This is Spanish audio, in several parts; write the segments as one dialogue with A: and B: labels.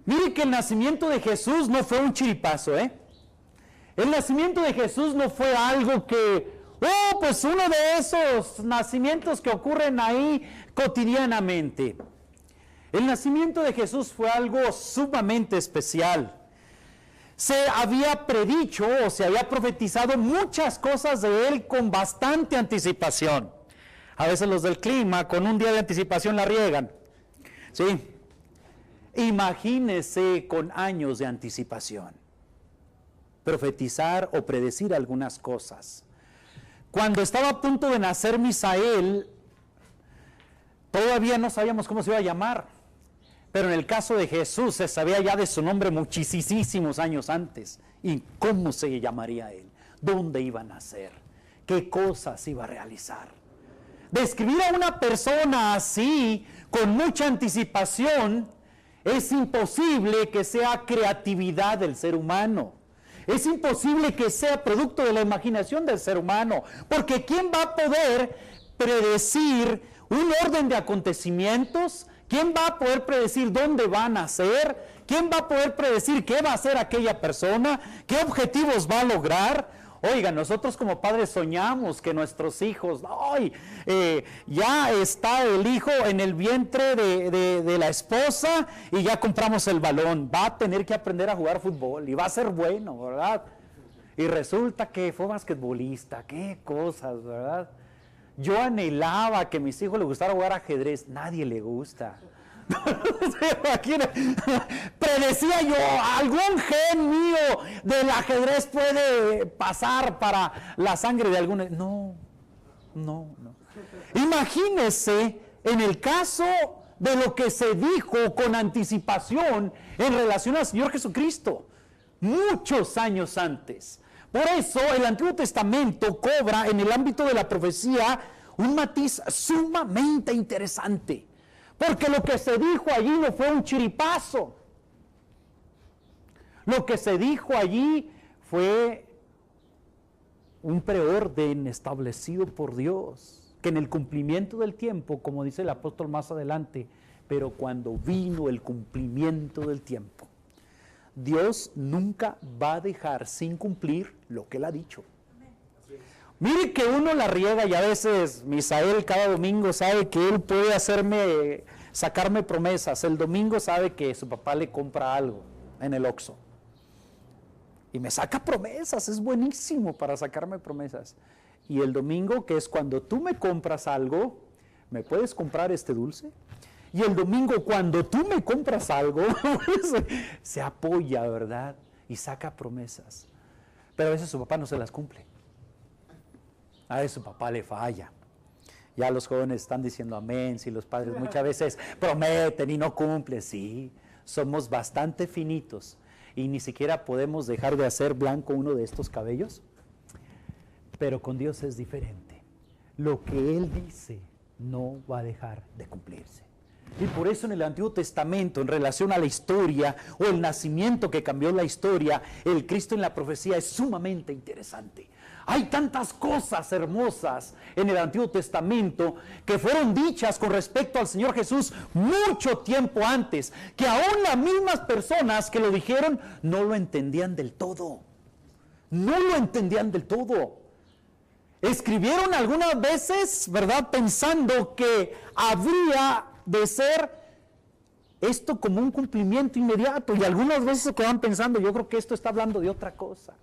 A: Mire que el nacimiento de Jesús no fue un chiripazo, ¿eh? El nacimiento de Jesús no fue algo que, pues uno de esos nacimientos que ocurren ahí cotidianamente. El nacimiento de Jesús fue algo sumamente especial. Se había predicho o se había profetizado muchas cosas de él con bastante anticipación. A veces los del clima con un día de anticipación la riegan. ¿Sí? Imagínese con años de anticipación profetizar o predecir algunas cosas. Cuando estaba a punto de nacer Misael, todavía no sabíamos cómo se iba a llamar, pero en el caso de Jesús se sabía ya de su nombre muchísimos años antes. ¿Y cómo se llamaría él? ¿Dónde iba a nacer? ¿Qué cosas iba a realizar? Describir a una persona así, con mucha anticipación, es imposible que sea creatividad del ser humano. Es imposible que sea producto de la imaginación del ser humano, porque ¿quién va a poder predecir un orden de acontecimientos? ¿Quién va a poder predecir dónde va a nacer? ¿Quién va a poder predecir qué va a hacer aquella persona? ¿Qué objetivos va a lograr? Oiga, nosotros como padres soñamos que nuestros hijos, ya está el hijo en el vientre de la esposa y ya compramos el balón, va a tener que aprender a jugar fútbol y va a ser bueno, ¿verdad? Y resulta que fue basquetbolista, qué cosas, ¿verdad? Yo anhelaba que a mis hijos les gustara jugar ajedrez, nadie le gusta. Predecía yo, algún gen mío del ajedrez puede pasar para la sangre de algún... No. Imagínese en el caso de lo que se dijo con anticipación en relación al Señor Jesucristo, muchos años antes. Por eso el Antiguo Testamento cobra en el ámbito de la profecía un matiz sumamente interesante. Porque lo que se dijo allí no fue un chiripazo. Lo que se dijo allí fue un preorden establecido por Dios, que en el cumplimiento del tiempo, como dice el apóstol más adelante, pero cuando vino el cumplimiento del tiempo, Dios nunca va a dejar sin cumplir lo que Él ha dicho. Mire que uno la riega y a veces Misael cada domingo sabe que él puede sacarme promesas. El domingo sabe que su papá le compra algo en el Oxxo. Y me saca promesas, es buenísimo para sacarme promesas. Y el domingo, que es cuando tú me compras algo, ¿me puedes comprar este dulce? Y el domingo, cuando tú me compras algo, se apoya, ¿verdad? Y saca promesas. Pero a veces su papá no se las cumple. A veces su papá le falla. Ya los jóvenes están diciendo amén, si los padres muchas veces prometen y no cumplen. Sí, somos bastante finitos y ni siquiera podemos dejar de hacer blanco uno de estos cabellos. Pero con Dios es diferente. Lo que Él dice no va a dejar de cumplirse. Y por eso en el Antiguo Testamento, en relación a la historia o el nacimiento que cambió la historia, el Cristo en la profecía es sumamente interesante. Hay tantas cosas hermosas en el Antiguo Testamento que fueron dichas con respecto al Señor Jesús mucho tiempo antes, que aún las mismas personas que lo dijeron no lo entendían del todo. No lo entendían del todo. Escribieron algunas veces, ¿verdad?, pensando que habría de ser esto como un cumplimiento inmediato, y algunas veces se quedan pensando, yo creo que esto está hablando de otra cosa.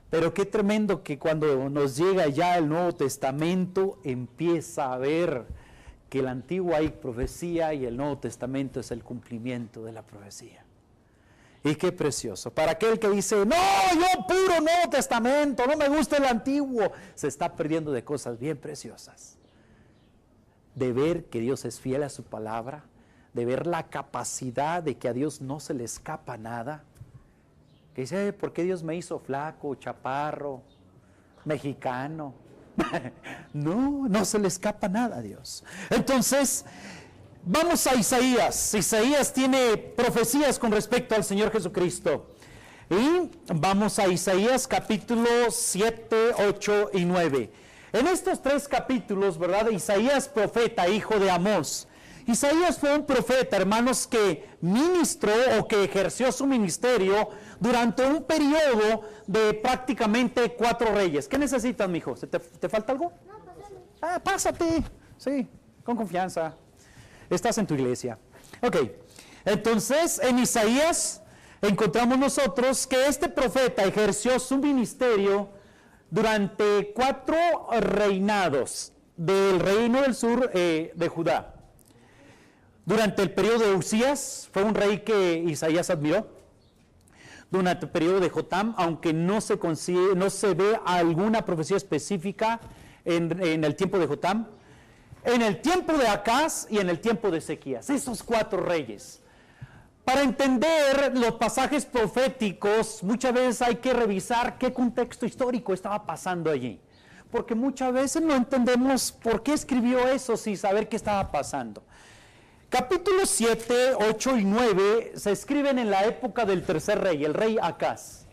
A: Pero qué tremendo que cuando nos llega ya el Nuevo Testamento empieza a ver que el Antiguo hay profecía y el Nuevo Testamento es el cumplimiento de la profecía. Y qué precioso. Para aquel que dice, no, yo puro Nuevo Testamento, no me gusta el Antiguo, se está perdiendo de cosas bien preciosas. De ver que Dios es fiel a su palabra, de ver la capacidad de que a Dios no se le escapa nada. Que dice, ¿por qué Dios me hizo flaco, chaparro, mexicano? No se le escapa nada a Dios. Entonces, vamos a Isaías. Isaías tiene profecías con respecto al Señor Jesucristo. Y vamos a Isaías capítulos 7, 8 y 9. En estos tres capítulos, ¿verdad? Isaías, profeta, hijo de Amós, Isaías fue un profeta, hermanos, que ministró o que ejerció su ministerio durante un periodo de prácticamente 4 reyes. ¿Qué necesitas, mijo? ¿Te falta algo?
B: No, pásame.
A: Pásate. Sí, con confianza. Estás en tu iglesia. Ok, entonces en Isaías encontramos nosotros que este profeta ejerció su ministerio durante 4 reinados del reino del sur de Judá. Durante el periodo de Usías, fue un rey que Isaías admiró. Durante el periodo de Jotam, aunque no se ve alguna profecía específica en el tiempo de Jotam. En el tiempo de Acaz y en el tiempo de Ezequías, esos 4 reyes. Para entender los pasajes proféticos, muchas veces hay que revisar qué contexto histórico estaba pasando allí. Porque muchas veces no entendemos por qué escribió eso sin saber qué estaba pasando. Capítulos 7, 8 y 9 se escriben en la época del tercer rey, el rey Acaz.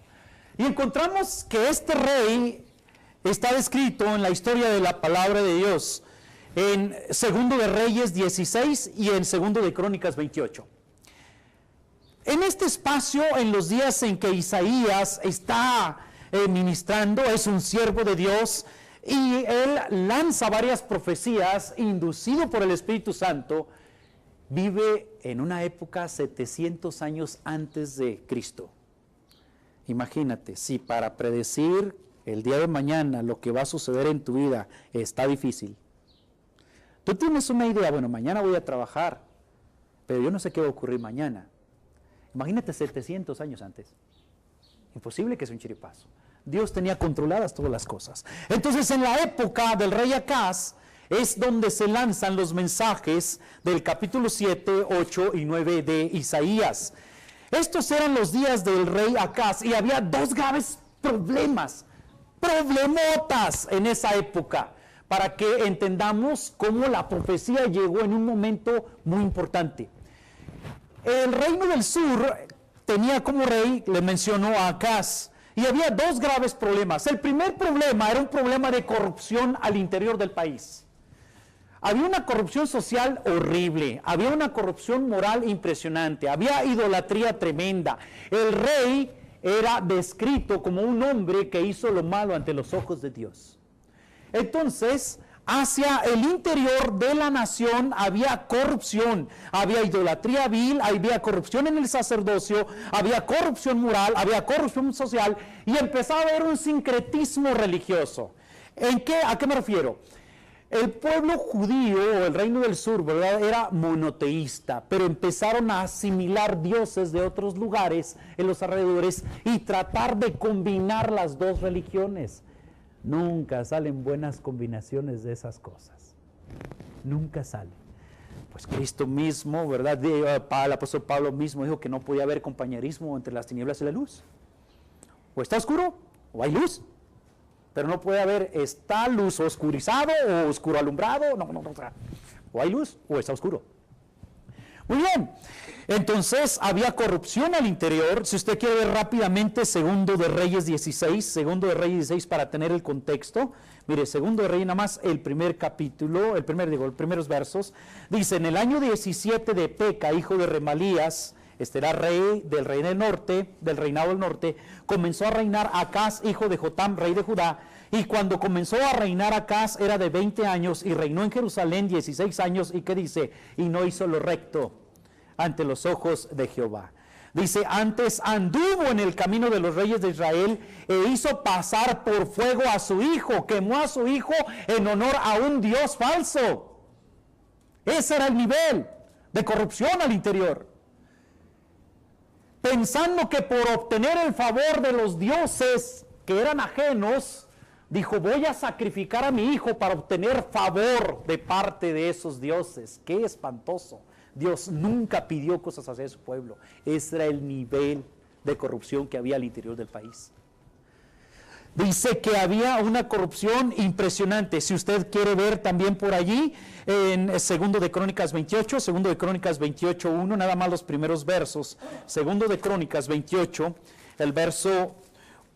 A: Y encontramos que este rey está descrito en la historia de la palabra de Dios, en Segundo de Reyes 16 y en Segundo de Crónicas 28. En este espacio, en los días en que Isaías está ministrando, es un siervo de Dios, y él lanza varias profecías, inducido por el Espíritu Santo. Vive en una época 700 años antes de Cristo. Imagínate, si para predecir el día de mañana lo que va a suceder en tu vida está difícil. Tú tienes una idea, bueno, mañana voy a trabajar, pero yo no sé qué va a ocurrir mañana. Imagínate 700 años antes. Imposible que sea un chiripazo. Dios tenía controladas todas las cosas. Entonces, en la época del rey Acaz, es donde se lanzan los mensajes del capítulo 7, 8 y 9 de Isaías. Estos eran los días del rey Acaz y había 2 graves problemotas en esa época, para que entendamos cómo la profecía llegó en un momento muy importante. El reino del sur tenía como rey, le mencionó a Acaz, y había 2 graves problemas. El primer problema era un problema de corrupción al interior del país. Había una corrupción social horrible, había una corrupción moral impresionante, había idolatría tremenda. El rey era descrito como un hombre que hizo lo malo ante los ojos de Dios. Entonces, hacia el interior de la nación había corrupción, había idolatría vil, había corrupción en el sacerdocio, había corrupción moral, había corrupción social y empezaba a haber un sincretismo religioso. ¿A qué me refiero? El pueblo judío o el reino del sur, ¿verdad?, era monoteísta, pero empezaron a asimilar dioses de otros lugares en los alrededores y tratar de combinar las 2 religiones. Nunca salen buenas combinaciones de esas cosas. Nunca salen. Pues Cristo mismo, ¿verdad?, el apóstol Pablo mismo dijo que no podía haber compañerismo entre las tinieblas y la luz. O está oscuro o hay luz. Pero no puede haber, está luz oscurizado o oscuro alumbrado, no, o hay luz o está oscuro. Muy bien, entonces había corrupción al interior. Si usted quiere ver rápidamente Segundo de Reyes 16, para tener el contexto, mire, Segundo de Reyes, nada más el primer capítulo, los primeros versos, dice: en el año 17 de Peca, hijo de Remalías, este era rey del reinado del norte, comenzó a reinar Acaz, hijo de Jotam, rey de Judá, y cuando comenzó a reinar Acaz era de 20 años, y reinó en Jerusalén 16 años, y ¿qué dice? Y no hizo lo recto ante los ojos de Jehová. Dice: antes anduvo en el camino de los reyes de Israel, e hizo pasar por fuego a su hijo, quemó a su hijo en honor a un Dios falso. Ese era el nivel de corrupción al interior. Pensando que por obtener el favor de los dioses que eran ajenos, dijo: voy a sacrificar a mi hijo para obtener favor de parte de esos dioses. ¡Qué espantoso! Dios nunca pidió cosas hacia su pueblo. Ese era el nivel de corrupción que había al interior del país. Dice que había una corrupción impresionante. Si usted quiere ver también por allí, en Segundo de Crónicas 28, Segundo de Crónicas 28, 1, nada más los primeros versos. Segundo de Crónicas 28, el verso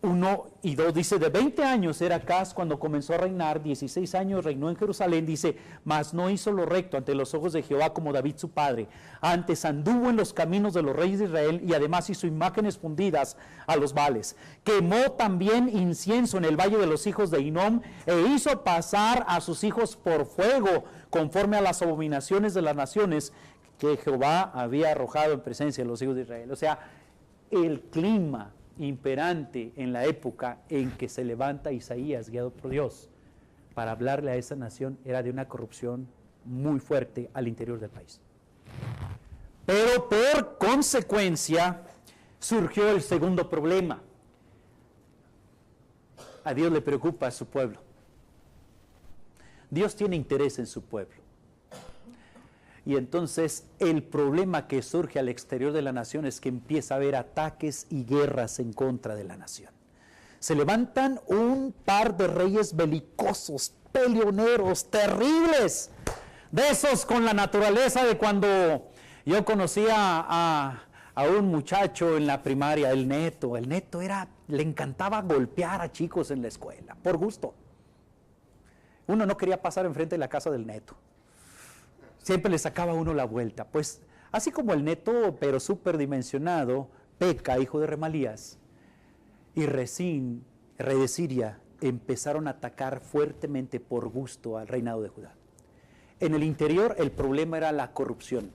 A: 1 y 2 dice, de 20 años era Acaz cuando comenzó a reinar, 16 años reinó en Jerusalén, dice, mas no hizo lo recto ante los ojos de Jehová como David su padre, antes anduvo en los caminos de los reyes de Israel y además hizo imágenes fundidas a los Baales. Quemó también incienso en el valle de los hijos de Hinnom e hizo pasar a sus hijos por fuego conforme a las abominaciones de las naciones que Jehová había arrojado en presencia de los hijos de Israel. O sea, el clima imperante en la época en que se levanta Isaías guiado por Dios para hablarle a esa nación era de una corrupción muy fuerte al interior del país. Pero por consecuencia surgió el segundo problema. A Dios le preocupa a su pueblo. Dios tiene interés en su pueblo. Y entonces el problema que surge al exterior de la nación es que empieza a haber ataques y guerras en contra de la nación. Se levantan un par de reyes belicosos, peleoneros, terribles, de esos con la naturaleza de cuando yo conocía a un muchacho en la primaria, el Neto. El Neto le encantaba golpear a chicos en la escuela, por gusto. Uno no quería pasar enfrente de la casa del Neto. Siempre le sacaba uno la vuelta. Pues así como el Neto, pero superdimensionado, Peca, hijo de Remalías, y Resín, rey de Siria, empezaron a atacar fuertemente por gusto al reinado de Judá. En el interior el problema era la corrupción.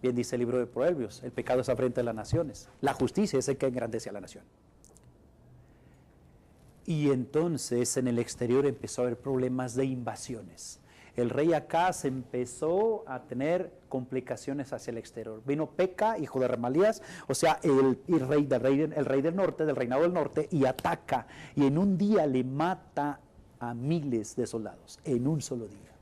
A: Bien dice el libro de Proverbios, el pecado es afrenta de las naciones, la justicia es el que engrandece a la nación. Y entonces en el exterior empezó a haber problemas de invasiones. El rey Acaz empezó a tener complicaciones hacia el exterior. Vino Peca, hijo de Remalías, o sea, el rey del norte, del reinado del norte, y ataca. Y en un día le mata a miles de soldados, en un solo día.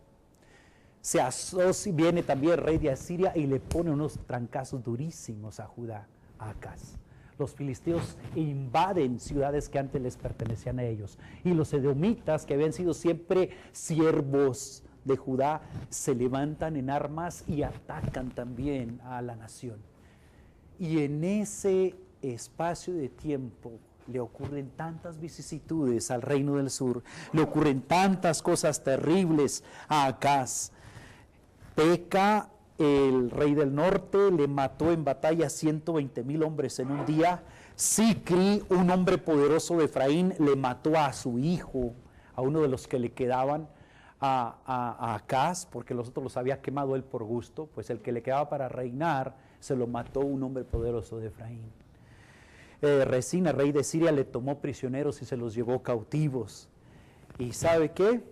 A: Viene también el rey de Asiria y le pone unos trancazos durísimos a Judá, a Acaz. Los filisteos invaden ciudades que antes les pertenecían a ellos. Y los edomitas, que habían sido siempre siervos de Judá, se levantan en armas y atacan también a la nación. Y en ese espacio de tiempo le ocurren tantas vicisitudes al reino del sur, le ocurren tantas cosas terribles a Acaz. Peca, el rey del norte, le mató en batalla 120,000 hombres en un día. Sicri, un hombre poderoso de Efraín, le mató a su hijo, a uno de los que le quedaban a Acaz, porque los otros los había quemado él por gusto, pues el que le quedaba para reinar se lo mató un hombre poderoso de Efraín. Resín, el rey de Siria, le tomó prisioneros y se los llevó cautivos. ¿Y sabe qué?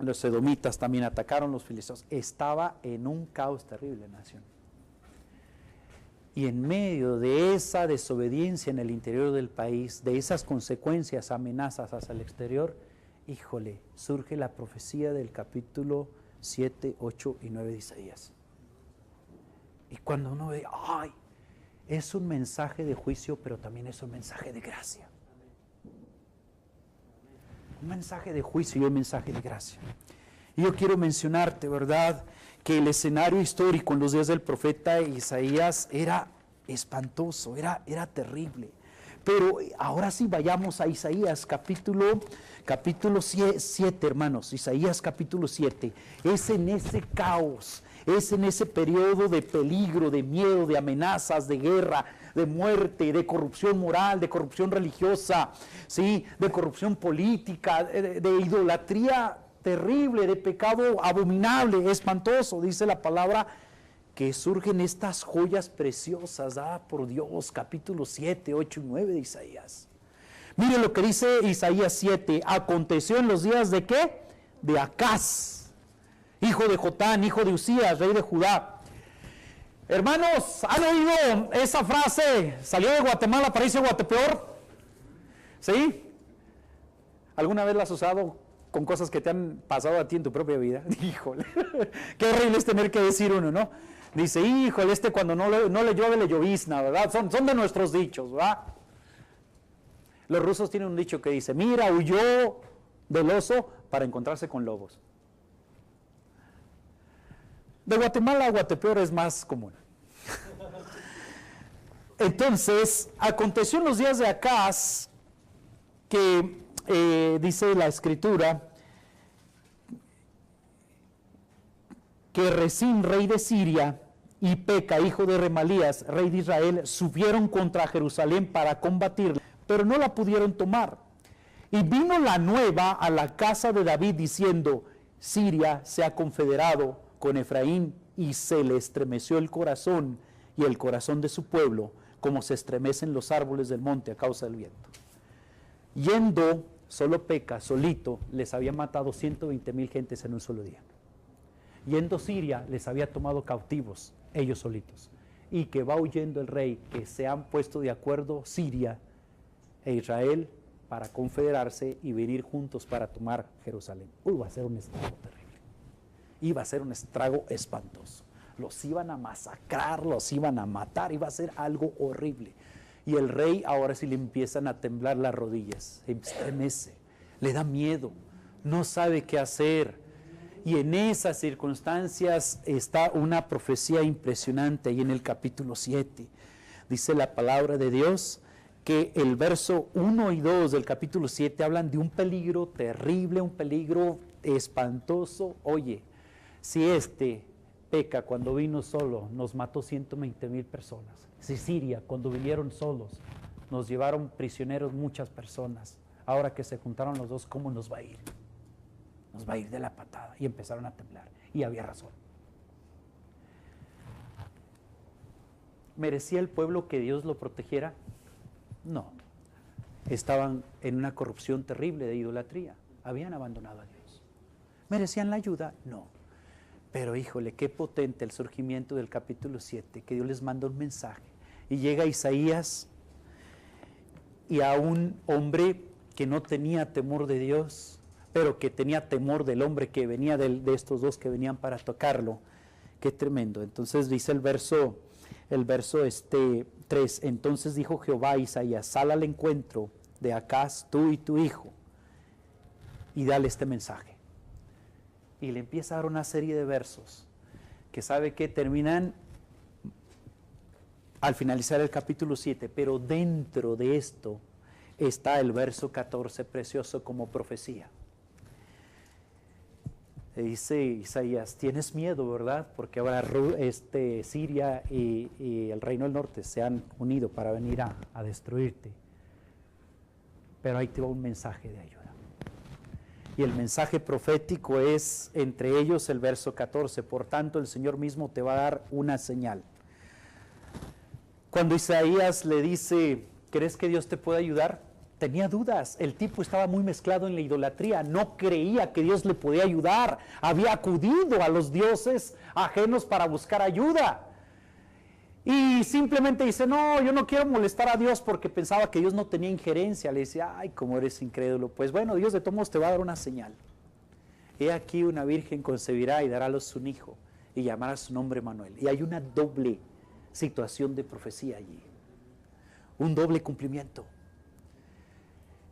A: Los edomitas también atacaron los filisteos. Estaba en un caos terrible la nación. Y en medio de esa desobediencia en el interior del país, de esas consecuencias, amenazas hacia el exterior, híjole, surge la profecía del capítulo 7, 8 y 9 de Isaías. Y cuando uno ve, ¡ay! Es un mensaje de juicio, pero también es un mensaje de gracia. Un mensaje de juicio y un mensaje de gracia. Y yo quiero mencionarte, ¿verdad?, que el escenario histórico en los días del profeta Isaías era espantoso, era terrible. Pero ahora sí vayamos a Isaías capítulo 7, hermanos. Isaías capítulo 7. Es en ese caos, es en ese periodo de peligro, de miedo, de amenazas, de guerra, de muerte, de corrupción moral, de corrupción religiosa, ¿sí?, de corrupción política, de idolatría terrible, de pecado abominable, espantoso, dice la palabra, que surgen estas joyas preciosas dadas por Dios, capítulo 7, 8 y 9 de Isaías. Mire lo que dice Isaías 7, aconteció en los días de ¿qué? De Acaz, hijo de Jotán, hijo de Usías, rey de Judá. Hermanos, ¿han oído esa frase? Salió de Guatemala para irse a Guatepeor. ¿Sí? ¿Alguna vez la has usado con cosas que te han pasado a ti en tu propia vida? Híjole, qué horrible es tener que decir uno, ¿no? Dice, híjole, cuando no le llueve, le llovizna, ¿verdad? Son de nuestros dichos, ¿verdad? Los rusos tienen un dicho que dice, mira, huyó del oso para encontrarse con lobos. De Guatemala a Guatepeor es más común. Entonces, aconteció en los días de Acaz que dice la Escritura que Resín, rey de Siria, y Peca, hijo de Remalías, rey de Israel, subieron contra Jerusalén para combatirla, pero no la pudieron tomar. Y vino la nueva a la casa de David diciendo: Siria se ha confederado con Efraín, y se le estremeció el corazón y el corazón de su pueblo, como se estremecen los árboles del monte a causa del viento. Yendo, solo Peca, solito, les había matado 120,000 gentes en un solo día. Yendo Siria, les había tomado cautivos, ellos solitos. Y que va huyendo el rey, que se han puesto de acuerdo Siria e Israel para confederarse y venir juntos para tomar Jerusalén. Va a ser un estrago terrible. Iba a ser un estrago espantoso. Los iban a masacrar, los iban a matar, iba a ser algo horrible. Y el rey ahora sí le empiezan a temblar las rodillas, se estremece, le da miedo, no sabe qué hacer. Y en esas circunstancias está una profecía impresionante ahí en el capítulo 7. Dice la palabra de Dios que el verso 1 y 2 del capítulo 7 hablan de un peligro terrible, un peligro espantoso. Oye, si Peca cuando vino solo nos mató 120,000 personas, si Siria cuando vinieron solos nos llevaron prisioneros muchas personas, ahora que se juntaron los dos, ¿cómo nos va a ir? Nos va a ir de la patada. Y empezaron a temblar, y había razón. ¿Merecía el pueblo que Dios lo protegiera? No. Estaban en una corrupción terrible de idolatría, habían abandonado a Dios. ¿Merecían la ayuda? No. Pero híjole, qué potente el surgimiento del capítulo 7, que Dios les manda un mensaje. Y llega Isaías, y a un hombre que no tenía temor de Dios, pero que tenía temor del hombre que venía de estos dos que venían para tocarlo. Qué tremendo. Entonces dice el verso 3, entonces dijo Jehová a Isaías: sal al encuentro de Acaz, tú y tu hijo, y dale este mensaje. Y le empieza a dar una serie de versos que sabe que terminan al finalizar el capítulo 7, pero dentro de esto está el verso 14 precioso como profecía. Le dice Isaías: tienes miedo, ¿verdad? Porque ahora Siria y el reino del norte se han unido para venir a destruirte. Pero ahí te va un mensaje de ayuda. Y el mensaje profético es, entre ellos, el verso 14. Por tanto, el Señor mismo te va a dar una señal. Cuando Isaías le dice: ¿crees que Dios te puede ayudar? Tenía dudas, el tipo estaba muy mezclado en la idolatría, no creía que Dios le podía ayudar, había acudido a los dioses ajenos para buscar ayuda. Y simplemente dice: no, yo no quiero molestar a Dios, porque pensaba que Dios no tenía injerencia. Le dice: ay, cómo eres incrédulo. Pues bueno, Dios de todos modos te va a dar una señal. He aquí una virgen concebirá y dará a luz un hijo, y llamará su nombre Manuel. Y hay una doble situación de profecía allí, un doble cumplimiento.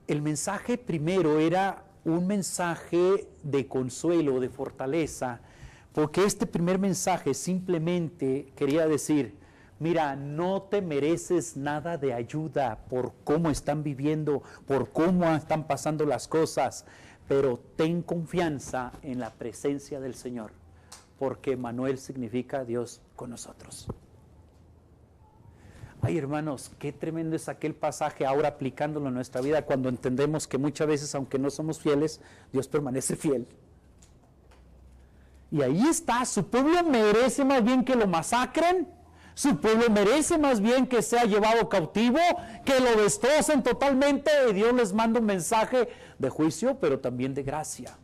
A: El mensaje primero era un mensaje de consuelo, de fortaleza, porque este primer mensaje simplemente quería decir: mira, no te mereces nada de ayuda por cómo están viviendo, por cómo están pasando las cosas, pero ten confianza en la presencia del Señor, porque Manuel significa Dios con nosotros. Ay, hermanos, qué tremendo es aquel pasaje ahora aplicándolo en nuestra vida, cuando entendemos que muchas veces, aunque no somos fieles, Dios permanece fiel. Y ahí está, su pueblo merece más bien que lo masacren, su pueblo merece más bien que sea llevado cautivo, que lo destrocen totalmente, y Dios les manda un mensaje de juicio, pero también de gracia.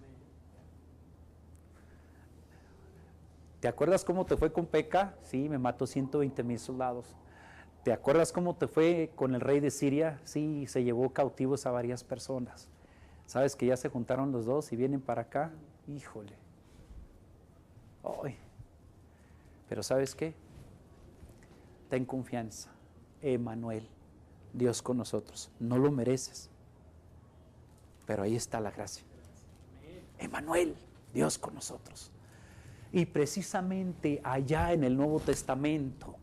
A: ¿Te acuerdas cómo te fue con Peca? Sí, me mató 120,000 soldados. ¿Te acuerdas cómo te fue con el rey de Siria? Sí, se llevó cautivos a varias personas. ¿Sabes que ya se juntaron los dos y vienen para acá? Híjole. Ay. Pero ¿sabes qué? Ten confianza. Emmanuel, Dios con nosotros. No lo mereces, pero ahí está la gracia. Emmanuel, Dios con nosotros. Y precisamente allá en el Nuevo Testamento,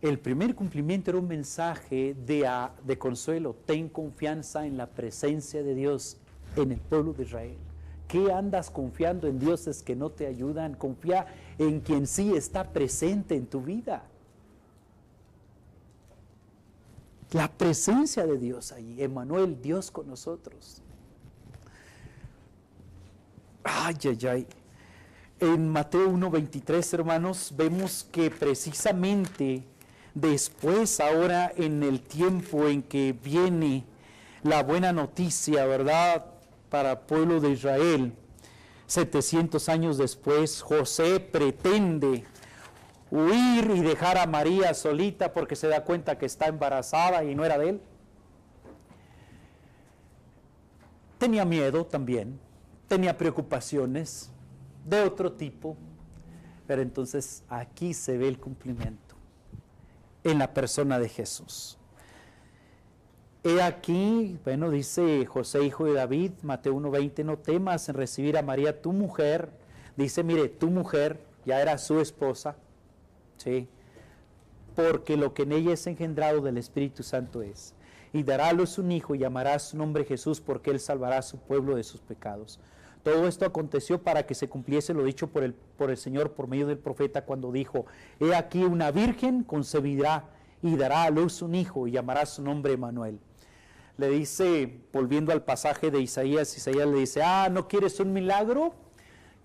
A: El primer cumplimiento era un mensaje de consuelo. Ten confianza en la presencia de Dios en el pueblo de Israel. ¿Qué andas confiando en dioses que no te ayudan? Confía en quien sí está presente en tu vida. La presencia de Dios allí, Emmanuel, Dios con nosotros. Ay, ay, ay. En Mateo 1:23, hermanos, vemos que precisamente después, ahora en el tiempo en que viene la buena noticia, ¿verdad?, para el pueblo de Israel, 700 años después, José pretende huir y dejar a María solita porque se da cuenta que está embarazada y no era de él. Tenía miedo también, tenía preocupaciones de otro tipo, pero entonces aquí se ve el cumplimiento en la persona de Jesús. He aquí, bueno, dice José, hijo de David, Mateo 1:20, no temas en recibir a María, tu mujer. Dice, mire, tu mujer ya era su esposa, ¿sí? Porque lo que en ella es engendrado del Espíritu Santo es. Y dará a luz un hijo y llamará su nombre Jesús, porque él salvará a su pueblo de sus pecados. Todo esto aconteció para que se cumpliese lo dicho por el Señor por medio del profeta cuando dijo, he aquí una virgen concebirá y dará a luz un hijo y llamará su nombre Emmanuel. Le dice, volviendo al pasaje de Isaías le dice, ¿no quieres un milagro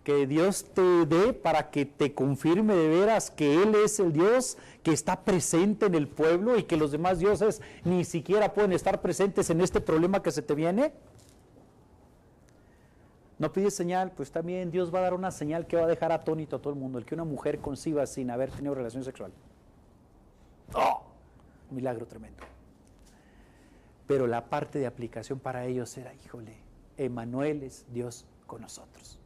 A: que Dios te dé para que te confirme de veras que Él es el Dios que está presente en el pueblo y que los demás dioses ni siquiera pueden estar presentes en este problema que se te viene? ¿No pides señal? Pues también Dios va a dar una señal que va a dejar atónito a todo el mundo, el que una mujer conciba sin haber tenido relación sexual. ¡Oh! Milagro tremendo. Pero la parte de aplicación para ellos era, híjole, Emmanuel es Dios con nosotros.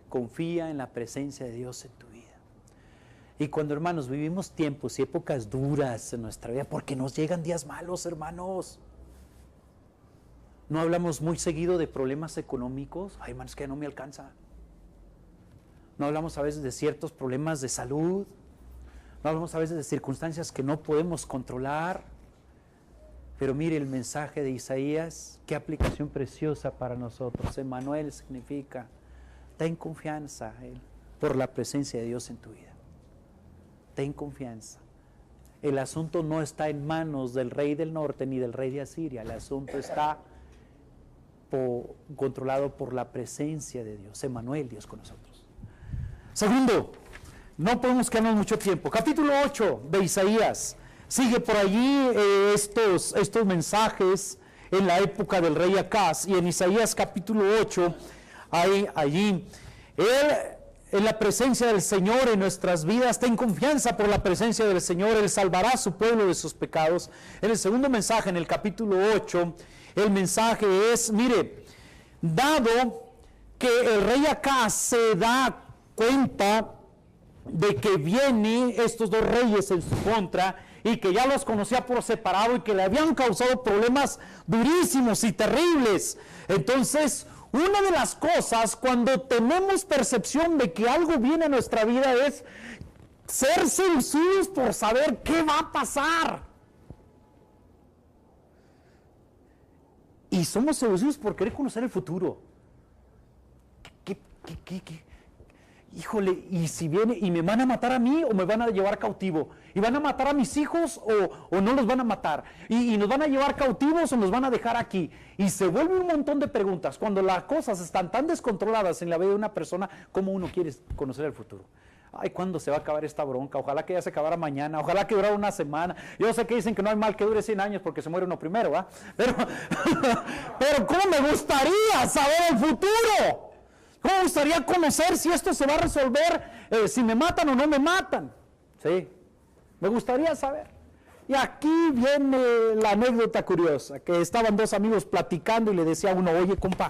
A: Confía en la presencia de Dios en tu vida. Y cuando, hermanos, vivimos tiempos y épocas duras en nuestra vida, porque nos llegan días malos, hermanos. No hablamos muy seguido de problemas económicos. Ay, hermanos, que no me alcanza. No hablamos a veces de ciertos problemas de salud. No hablamos a veces de circunstancias que no podemos controlar. Pero mire el mensaje de Isaías, qué aplicación preciosa para nosotros. Emmanuel significa, ten confianza por la presencia de Dios en tu vida. Ten confianza. El asunto no está en manos del rey del norte ni del rey de Asiria. El asunto está controlado por la presencia de Dios. Emmanuel, Dios con nosotros. Segundo, no podemos quedarnos mucho tiempo. Capítulo 8 de Isaías. Sigue por allí estos mensajes en la época del rey Acaz, y en Isaías capítulo 8 hay allí, en la presencia del Señor en nuestras vidas, ten confianza por la presencia del Señor, Él salvará a su pueblo de sus pecados. En el segundo mensaje, en el capítulo 8, el mensaje es, mire, dado que el rey Acaz se da cuenta de que vienen estos dos reyes en su contra, y que ya los conocía por separado y que le habían causado problemas durísimos y terribles. Entonces, una de las cosas cuando tenemos percepción de que algo viene a nuestra vida es ser seducidos por saber qué va a pasar. Y somos seducidos por querer conocer el futuro. ¿Qué? Híjole, ¿y si viene y me van a matar a mí o me van a llevar cautivo? ¿Y van a matar a mis hijos o no los van a matar? ¿Y nos van a llevar cautivos o nos van a dejar aquí? Y se vuelve un montón de preguntas. Cuando las cosas están tan descontroladas en la vida de una persona, ¿cómo uno quiere conocer el futuro? Ay, ¿cuándo se va a acabar esta bronca? Ojalá que ya se acabara mañana, ojalá que durara una semana. Yo sé que dicen que no hay mal que dure 100 años porque se muere uno primero, ¿va? Pero ¿cómo me gustaría saber el futuro? ¿Cómo me gustaría conocer si esto se va a resolver, si me matan o no me matan? Sí, me gustaría saber. Y aquí viene la anécdota curiosa, que estaban dos amigos platicando y le decía a uno, oye, compa,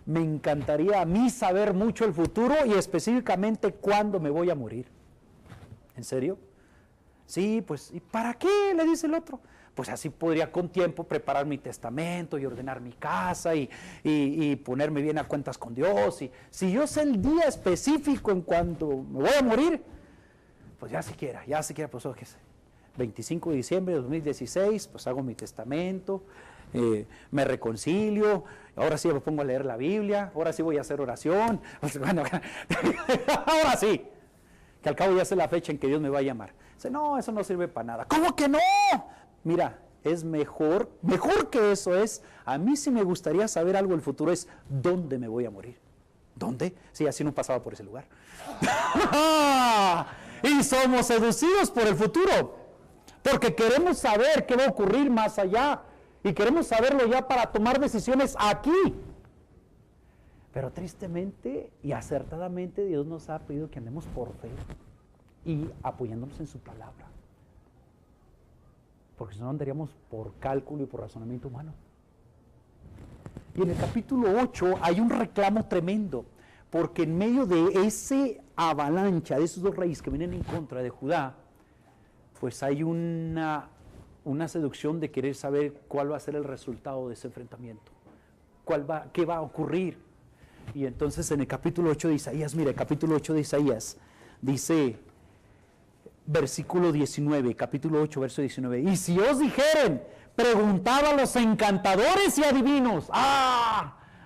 A: me encantaría a mí saber mucho el futuro y específicamente cuándo me voy a morir. ¿En serio? Sí, pues, ¿y para qué? Le dice el otro. Pues así podría con tiempo preparar mi testamento y ordenar mi casa y ponerme bien a cuentas con Dios. Y si yo sé el día específico en cuanto me voy a morir, pues ya siquiera, pues ¿qué es? 25 de diciembre de 2016, pues hago mi testamento, me reconcilio, ahora sí me pongo a leer la Biblia, ahora sí voy a hacer oración, bueno, ahora sí, que al cabo ya sé la fecha en que Dios me va a llamar. Dice, no, eso no sirve para nada. ¿Cómo que no? Mira, es mejor que eso es, a mí sí me gustaría saber algo del futuro, es dónde me voy a morir. ¿Dónde? Sí, así no pasaba por ese lugar. Y somos seducidos por el futuro, porque queremos saber qué va a ocurrir más allá, y queremos saberlo ya para tomar decisiones aquí. Pero tristemente y acertadamente Dios nos ha pedido que andemos por fe y apoyándonos en su palabra, porque si no andaríamos por cálculo y por razonamiento humano. Y en el capítulo 8 hay un reclamo tremendo, porque en medio de ese avalancha de esos dos reyes que vienen en contra de Judá, pues hay una seducción de querer saber cuál va a ser el resultado de ese enfrentamiento, qué va a ocurrir. Y entonces en el capítulo 8 de Isaías, mira, el capítulo 8 de Isaías dice, versículo 19, capítulo 8, verso 19, y si os dijeren, preguntad a los encantadores y adivinos.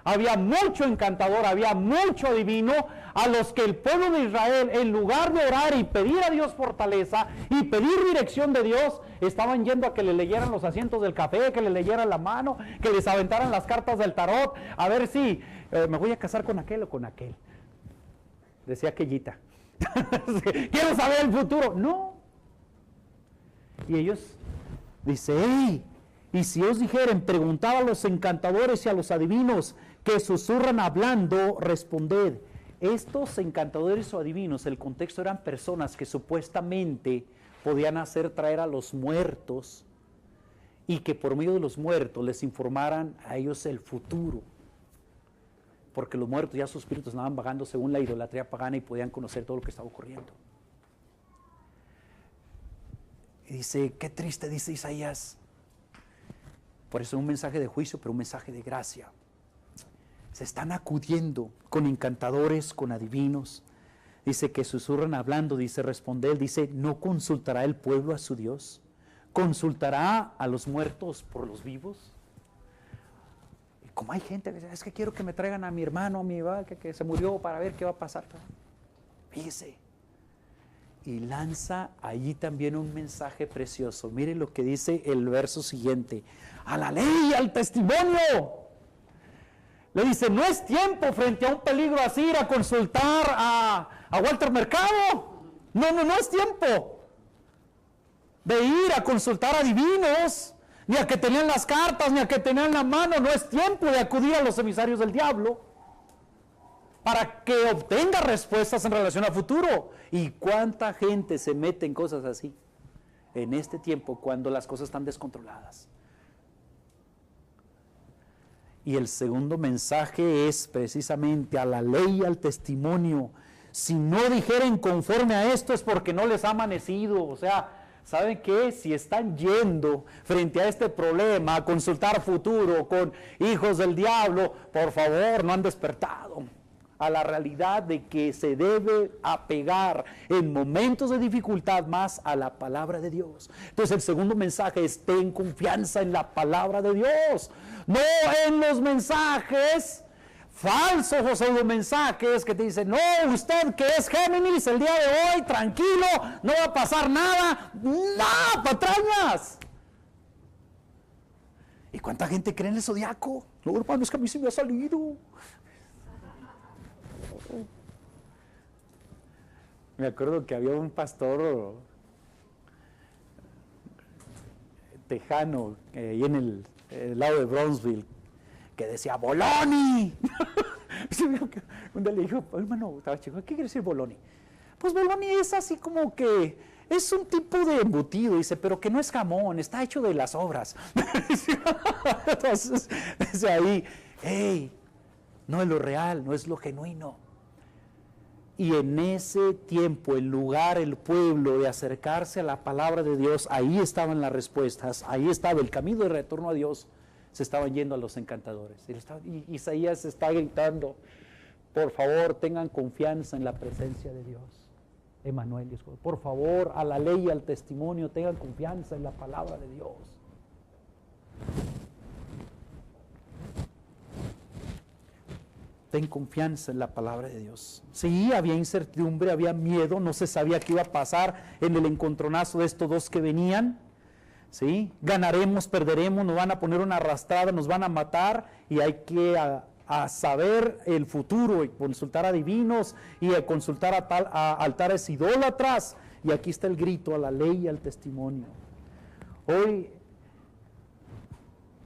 A: Había mucho encantador, había mucho adivino, a los que el pueblo de Israel, en lugar de orar y pedir a Dios fortaleza y pedir dirección de Dios, estaban yendo a que le leyeran los asientos del café, que le leyeran la mano, que les aventaran las cartas del tarot, a ver si me voy a casar con aquel o con aquel. Decía aquellita. Quiero saber el futuro. No. Y ellos, dice, hey, y si os dijeren, preguntad a los encantadores y a los adivinos que susurran hablando, responded. Estos encantadores o adivinos, el contexto eran personas que supuestamente podían hacer traer a los muertos y que por medio de los muertos les informaran a ellos el futuro, porque los muertos ya sus espíritus andaban vagando según la idolatría pagana y podían conocer todo lo que estaba ocurriendo. Y dice, qué triste, dice Isaías. Por eso es un mensaje de juicio, pero un mensaje de gracia. Se están acudiendo con encantadores, con adivinos. Dice que susurran hablando, dice responder, dice, ¿no consultará el pueblo a su Dios? ¿Consultará a los muertos por los vivos? Y como hay gente que dice, es que quiero que me traigan a mi hermano, a mi que se murió para ver qué va a pasar. Fíjese. Y lanza allí también un mensaje precioso. Miren lo que dice el verso siguiente. A la ley y al testimonio. Le dice, no es tiempo frente a un peligro así ir a consultar a Walter Mercado. No es tiempo de ir a consultar a divinos, ni a que tenían las cartas, ni a que tenían la mano. No es tiempo de acudir a los emisarios del diablo para que obtenga respuestas en relación al futuro. ¿Y cuánta gente se mete en cosas así en este tiempo cuando las cosas están descontroladas? Y el segundo mensaje es precisamente a la ley y al testimonio. Si no dijeren conforme a esto es porque no les ha amanecido. O sea, ¿saben qué? Si están yendo frente a este problema a consultar futuro con hijos del diablo, por favor, no han despertado a la realidad de que se debe apegar en momentos de dificultad más a la palabra de Dios. Entonces el segundo mensaje es: ten confianza en la palabra de Dios, no en los mensajes falsos o pseudo mensajes que te dicen, no, usted que es Géminis el día de hoy, tranquilo, no va a pasar nada, no, patrañas. ¿Y cuánta gente cree en el zodiaco? No, hermano, es que a mí sí me ha salido. Me acuerdo que había un pastor tejano ahí en el lado de Brownsville que decía Boloni. Un día le dijo, hermano, estaba chico, ¿qué quiere decir Boloni? Pues Boloni es así como que es un tipo de embutido, dice, pero que no es jamón, está hecho de las obras. Entonces, dice ahí, hey, no es lo real, no es lo genuino. Y en ese tiempo, el lugar, el pueblo de acercarse a la palabra de Dios, ahí estaban las respuestas, ahí estaba el camino de retorno a Dios. Se estaban yendo a los encantadores. Y Isaías está gritando, por favor, tengan confianza en la presencia de Dios. Emmanuel, Dios. Por favor, a la ley y al testimonio, tengan confianza en la palabra de Dios. Ten confianza en la palabra de Dios. Sí, había incertidumbre, había miedo, no se sabía qué iba a pasar en el encontronazo de estos dos que venían. ¿Sí? Ganaremos, perderemos, nos van a poner una arrastrada, nos van a matar, y hay que a saber el futuro y consultar a divinos y a consultar a altares idólatras. Y aquí está el grito a la ley y al testimonio.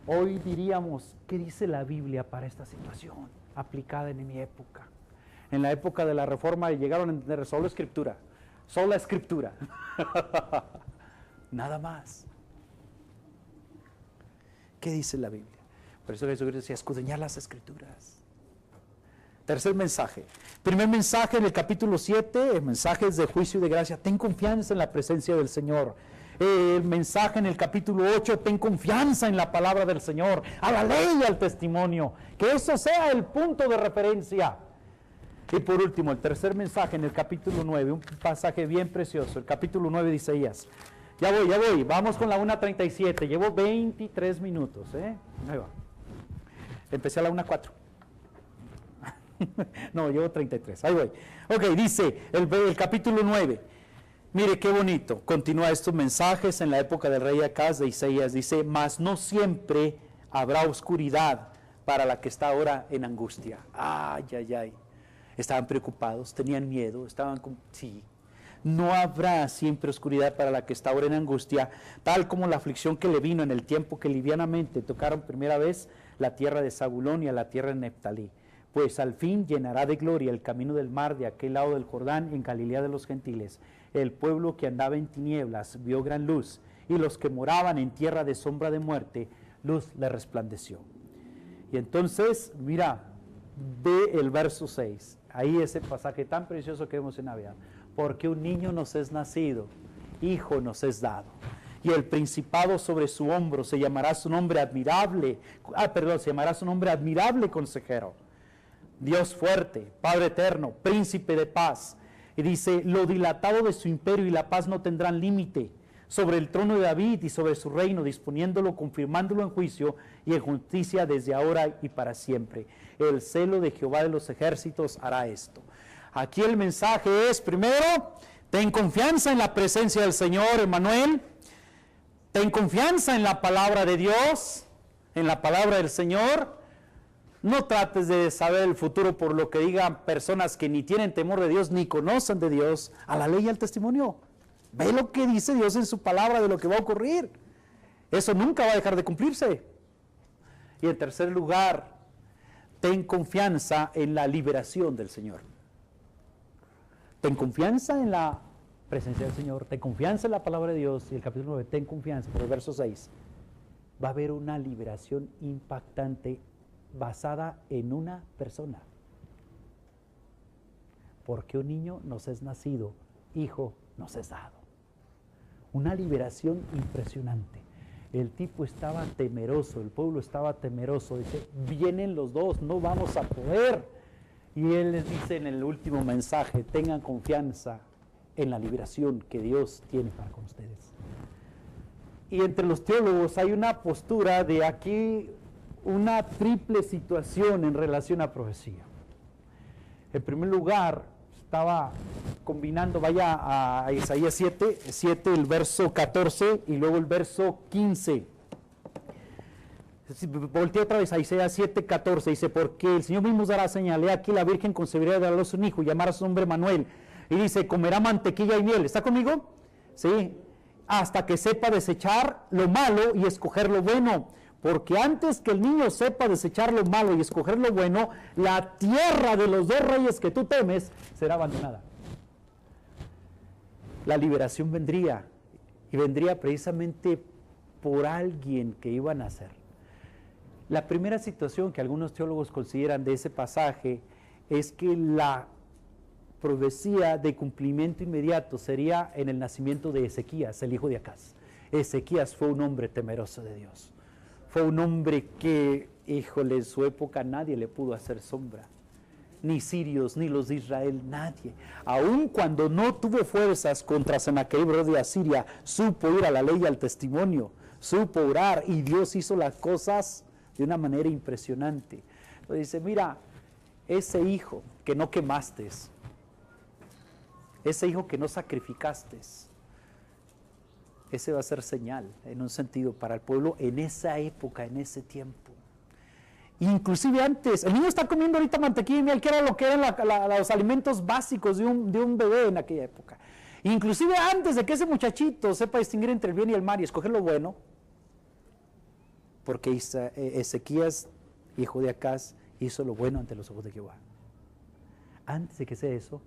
A: Hoy diríamos, ¿qué dice la Biblia para esta situación aplicada en mi época? En la época de la Reforma llegaron a entender solo Escritura, sola Escritura, nada más. ¿Qué dice la Biblia? Por eso Jesucristo decía, escudriñar las Escrituras. Tercer mensaje. Primer mensaje en el capítulo 7, mensajes de juicio y de gracia. Ten confianza en la presencia del Señor. El mensaje en el capítulo 8, ten confianza en la palabra del Señor, a la ley y al testimonio. Que eso sea el punto de referencia. Y por último, el tercer mensaje en el capítulo 9, un pasaje bien precioso, el capítulo 9 de Isaías. Ya voy, vamos con la 1:37, llevo 23 minutos, Ahí va. Empecé a la 1:04. No, llevo 33, ahí voy. Ok, dice el capítulo 9, mire qué bonito, continúa estos mensajes en la época del rey Acaz de Isaías, dice, mas no siempre habrá oscuridad para la que está ahora en angustia. Ay, estaban preocupados, tenían miedo, sí. No habrá siempre oscuridad para la que está ahora en angustia, tal como la aflicción que le vino en el tiempo que livianamente tocaron primera vez la tierra de Zabulón y a la tierra de Neftalí. Pues al fin llenará de gloria el camino del mar de aquel lado del Jordán, en Galilea de los gentiles. El pueblo que andaba en tinieblas vio gran luz, y los que moraban en tierra de sombra de muerte, luz le resplandeció. Y entonces, mira, ve el verso 6, ahí ese pasaje tan precioso que vemos en Navidad. Porque un niño nos es nacido, hijo nos es dado, y el principado sobre su hombro, se llamará su nombre admirable, se llamará su nombre admirable consejero, Dios fuerte, Padre eterno, príncipe de paz. Y dice, lo dilatado de su imperio y la paz no tendrán límite, sobre el trono de David y sobre su reino, disponiéndolo, confirmándolo en juicio y en justicia desde ahora y para siempre. El celo de Jehová de los ejércitos hará esto. Aquí el mensaje es, primero, ten confianza en la presencia del Señor, Emmanuel. Ten confianza en la palabra de Dios, en la palabra del Señor. No trates de saber el futuro por lo que digan personas que ni tienen temor de Dios, ni conocen de Dios, a la ley y al testimonio. Ve lo que dice Dios en su palabra de lo que va a ocurrir. Eso nunca va a dejar de cumplirse. Y en tercer lugar, ten confianza en la liberación del Señor. Ten confianza en la presencia del Señor, ten confianza en la palabra de Dios. Y el capítulo 9, ten confianza, por el verso 6, va a haber una liberación impactante basada en una persona. Porque un niño nos es nacido, hijo nos es dado. Una liberación impresionante. El tipo estaba temeroso, el pueblo estaba temeroso, dice, vienen los dos, no vamos a poder. Y él les dice en el último mensaje, tengan confianza en la liberación que Dios tiene para con ustedes. Y entre los teólogos hay una postura de aquí, una triple situación en relación a profecía. En primer lugar, estaba combinando, vaya a Isaías 7, el verso 14 y luego el verso 15. Voltea otra vez a Isaías 7, 14, dice, porque el Señor mismo dará señal, he aquí la Virgen concebirá y dará a luz un hijo, y llamará su nombre Manuel, y dice, comerá mantequilla y miel. ¿Está conmigo? Sí. Hasta que sepa desechar lo malo y escoger lo bueno, porque antes que el niño sepa desechar lo malo y escoger lo bueno, la tierra de los dos reyes que tú temes será abandonada. La liberación vendría, y vendría precisamente por alguien que iba a nacer. La primera situación que algunos teólogos consideran de ese pasaje es que la profecía de cumplimiento inmediato sería en el nacimiento de Ezequías, el hijo de Acaz. Ezequías fue un hombre temeroso de Dios. Fue un hombre que, híjole, en su época nadie le pudo hacer sombra. ni sirios, ni los de Israel, nadie. Aun cuando no tuvo fuerzas contra Sennacherib, rey de Asiria, supo ir a la ley y al testimonio, supo orar, y Dios hizo las cosas de una manera impresionante. Entonces dice, mira, ese hijo que no quemaste, ese hijo que no sacrificaste, ese va a ser señal, en un sentido, para el pueblo en esa época, en ese tiempo. Inclusive antes, el niño está comiendo ahorita mantequilla y miel, que era lo que eran los alimentos básicos de un bebé en aquella época. Inclusive antes de que ese muchachito sepa distinguir entre el bien y el mal y escoger lo bueno, porque Ezequías, hijo de Acaz, hizo lo bueno ante los ojos de Jehová. Antes de que sea eso,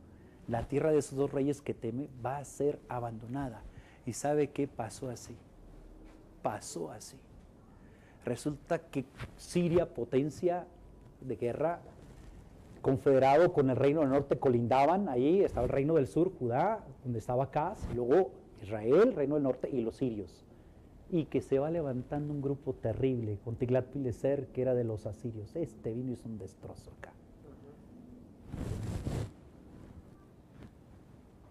A: la tierra de esos dos reyes que teme va a ser abandonada. ¿Y sabe qué pasó así? Pasó así. Resulta que Siria, potencia de guerra, confederado con el reino del norte, colindaban. Ahí estaba el reino del sur, Judá, donde estaba Acaz, y luego Israel, reino del norte, y los sirios. Y que se va levantando un grupo terrible con Tiglat-Pileser, que era de los asirios. Este vino y hizo un destrozo acá.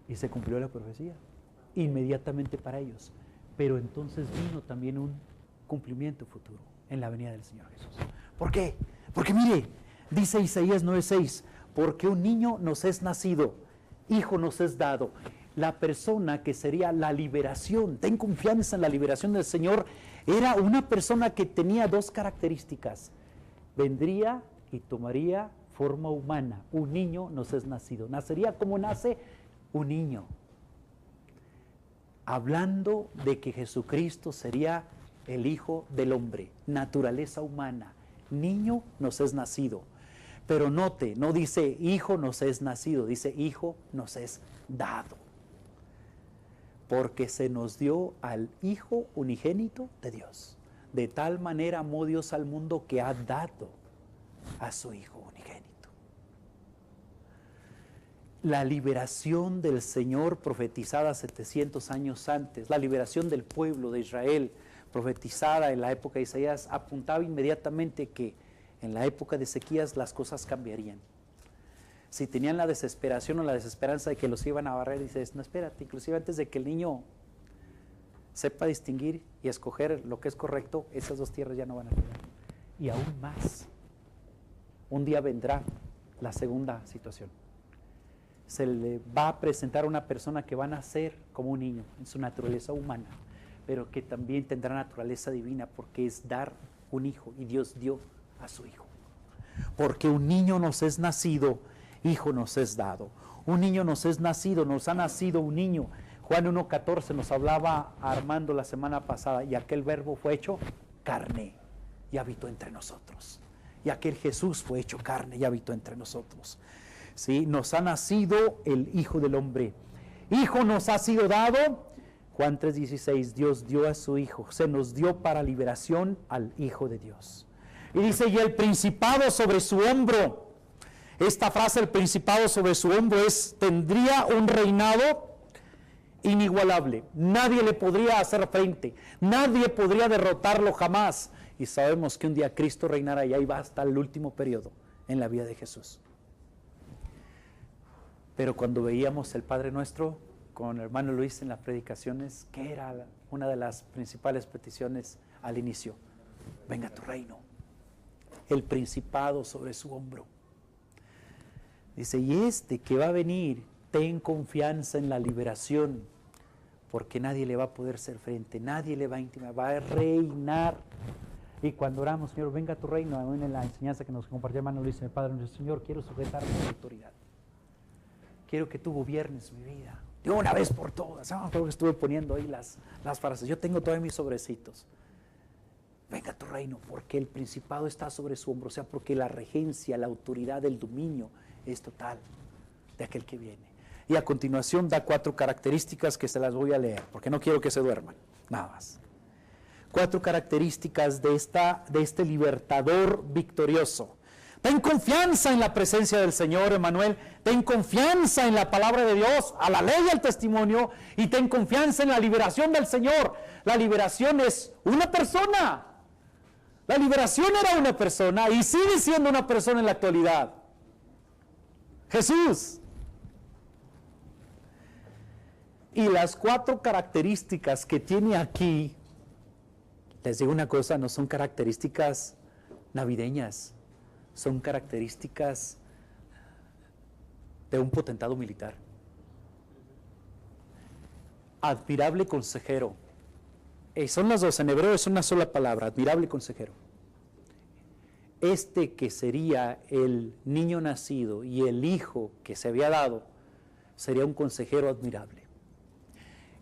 A: Y se cumplió la profecía inmediatamente para ellos. Pero entonces vino también un cumplimiento futuro en la venida del Señor Jesús. ¿Por qué? Porque mire, dice Isaías 9:6, porque un niño nos es nacido, hijo nos es dado. La persona que sería la liberación, ten confianza en la liberación del Señor, era una persona que tenía dos características. Vendría y tomaría forma humana. Un niño nos es nacido. Nacería como nace un niño. Hablando de que Jesucristo sería el Hijo del Hombre, naturaleza humana. Niño nos es nacido. Pero note, no dice hijo nos es nacido, dice hijo nos es dado. Porque se nos dio al Hijo unigénito de Dios. De tal manera amó Dios al mundo que ha dado a su Hijo unigénito. La liberación del Señor profetizada 700 años antes, la liberación del pueblo de Israel profetizada en la época de Isaías, apuntaba inmediatamente que en la época de Ezequías las cosas cambiarían. Si tenían la desesperación o la desesperanza de que los iban a barrer, dices, no, espérate, inclusive antes de que el niño sepa distinguir y escoger lo que es correcto, esas dos tierras ya no van a quedar. Y aún más, un día vendrá la segunda situación. Se le va a presentar a una persona que va a nacer como un niño en su naturaleza humana, pero que también tendrá naturaleza divina, porque es dar un hijo, y Dios dio a su hijo. Porque un niño nos es nacido, hijo nos es dado. Un niño nos es nacido, nos ha nacido un niño. Juan 1:14 nos hablaba Armando la semana pasada, y aquel verbo fue hecho carne y habitó entre nosotros. Y aquel Jesús fue hecho carne y habitó entre nosotros. ¿Sí? Nos ha nacido el Hijo del Hombre. Hijo nos ha sido dado. Juan 3:16, Dios dio a su Hijo, se nos dio para liberación al Hijo de Dios. Y dice, y el principado sobre su hombro. Esta frase, el principado sobre su hombro, tendría un reinado inigualable. Nadie le podría hacer frente, nadie podría derrotarlo jamás. Y sabemos que un día Cristo reinará, y ahí va hasta el último periodo en la vida de Jesús. Pero cuando veíamos el Padre Nuestro con el hermano Luis en las predicaciones, ¿qué era una de las principales peticiones al inicio? Venga tu reino. El principado sobre su hombro. Dice, y este que va a venir, ten confianza en la liberación, porque nadie le va a poder hacer frente, nadie le va a intimidar, va a reinar. Y cuando oramos, Señor, venga tu reino, aún en la enseñanza que nos compartió el hermano Luis, el Padre nuestro, Señor, quiero sujetarme a tu autoridad. Quiero que tú gobiernes mi vida, de una vez por todas. Creo que estuve poniendo ahí las frases. Yo tengo todavía mis sobrecitos. Venga tu reino, porque el principado está sobre su hombro, o sea, porque la regencia, la autoridad, el dominio es total de aquel que viene. Y a continuación da 4 características que se las voy a leer, porque no quiero que se duerman, nada más. 4 características de este libertador victorioso. Ten confianza en la presencia del Señor, Emmanuel. Ten confianza en la palabra de Dios, a la ley y al testimonio, y ten confianza en la liberación del Señor. La liberación es una persona. La liberación era una persona y sigue siendo una persona en la actualidad. Jesús. Y las 4 características que tiene aquí, les digo una cosa, no son características navideñas, son características de un potentado militar. Admirable consejero. Son las dos, en hebreo es una sola palabra, admirable consejero. Este que sería el niño nacido y el hijo que se había dado, sería un consejero admirable.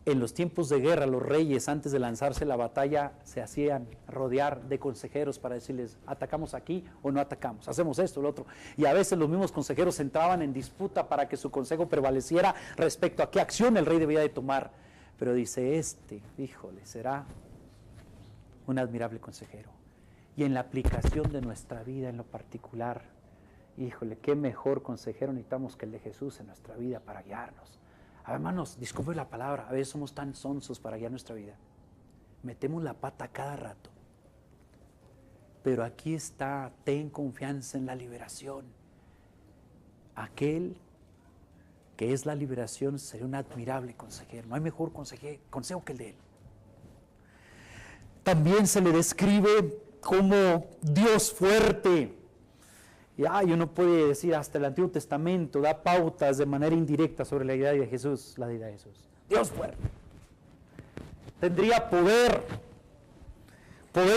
A: En los tiempos de guerra, los reyes, antes de lanzarse a la batalla, se hacían rodear de consejeros para decirles, atacamos aquí o no atacamos, hacemos esto o lo otro. Y a veces los mismos consejeros entraban en disputa para que su consejo prevaleciera respecto a qué acción el rey debía de tomar. Pero dice, híjole, será un admirable consejero. Y en la aplicación de nuestra vida en lo particular, híjole, qué mejor consejero necesitamos que el de Jesús en nuestra vida para guiarnos. Hermanos, disculpen la palabra, a veces somos tan sonsos para guiar nuestra vida. Metemos la pata cada rato. Pero aquí está, ten confianza en la liberación. Aquel que es la liberación sería un admirable consejero. No hay mejor consejo que el de él. También se le describe como Dios fuerte. Y uno puede decir, hasta el Antiguo Testamento da pautas de manera indirecta sobre la deidad de Jesús, Dios fuerte. Tendría poder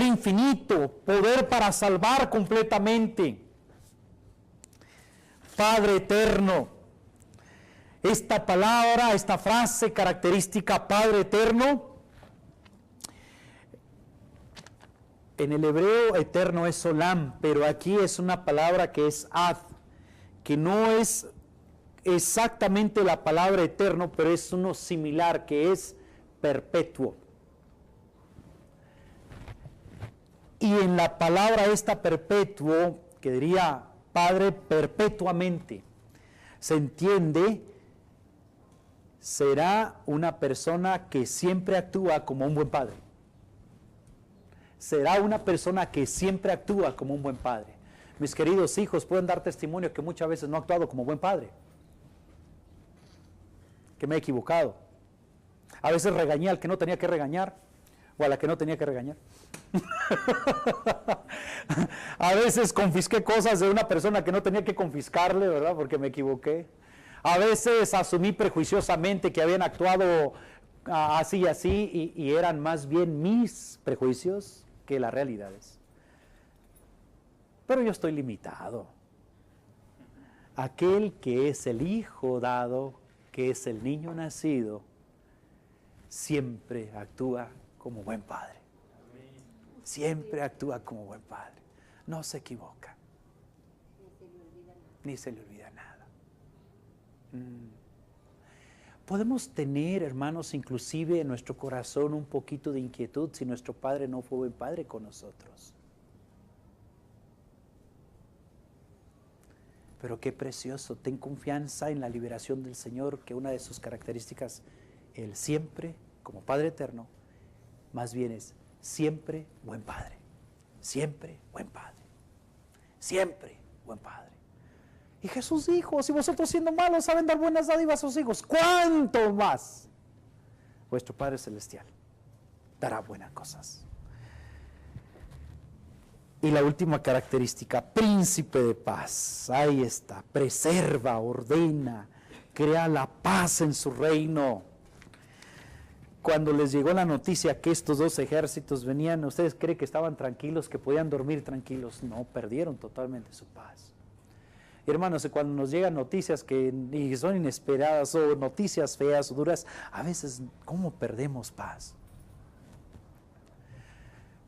A: infinito, poder para salvar completamente. Padre eterno. Esta palabra, esta frase característica, Padre eterno, en el hebreo eterno es olam, pero aquí es una palabra que es ad, que no es exactamente la palabra eterno, pero es uno similar, que es perpetuo. Y en la palabra esta perpetuo, que diría Padre perpetuamente, se entiende, será una persona que siempre actúa como un buen padre. Será una persona que siempre actúa como un buen padre. Mis queridos hijos pueden dar testimonio que muchas veces no he actuado como buen padre, que me he equivocado. A veces regañé al que no tenía que regañar o a la que no tenía que regañar. A veces confisqué cosas de una persona que no tenía que confiscarle, ¿verdad? Porque me equivoqué. A veces asumí prejuiciosamente que habían actuado así y así y eran más bien mis prejuicios que las realidades. Pero yo estoy limitado. Aquel que es el hijo dado, que es el niño nacido, siempre actúa como buen padre. Siempre actúa como buen padre. No se equivoca. Ni se le olvida nada. Podemos tener, hermanos, inclusive en nuestro corazón un poquito de inquietud si nuestro padre no fue buen padre con nosotros. Pero qué precioso, ten confianza en la liberación del Señor, que una de sus características, Él siempre, como Padre eterno, más bien es siempre buen padre. Siempre buen padre. Siempre buen padre. Y Jesús dijo, si vosotros siendo malos saben dar buenas dádivas a sus hijos, ¿cuánto más vuestro Padre Celestial dará buenas cosas? Y la última característica, príncipe de paz. Ahí está, preserva, ordena, crea la paz en su reino. Cuando les llegó la noticia que estos dos ejércitos venían, ¿ustedes creen que estaban tranquilos, que podían dormir tranquilos? No, perdieron totalmente su paz. Hermanos, cuando nos llegan noticias que son inesperadas o noticias feas o duras, a veces, ¿cómo perdemos paz?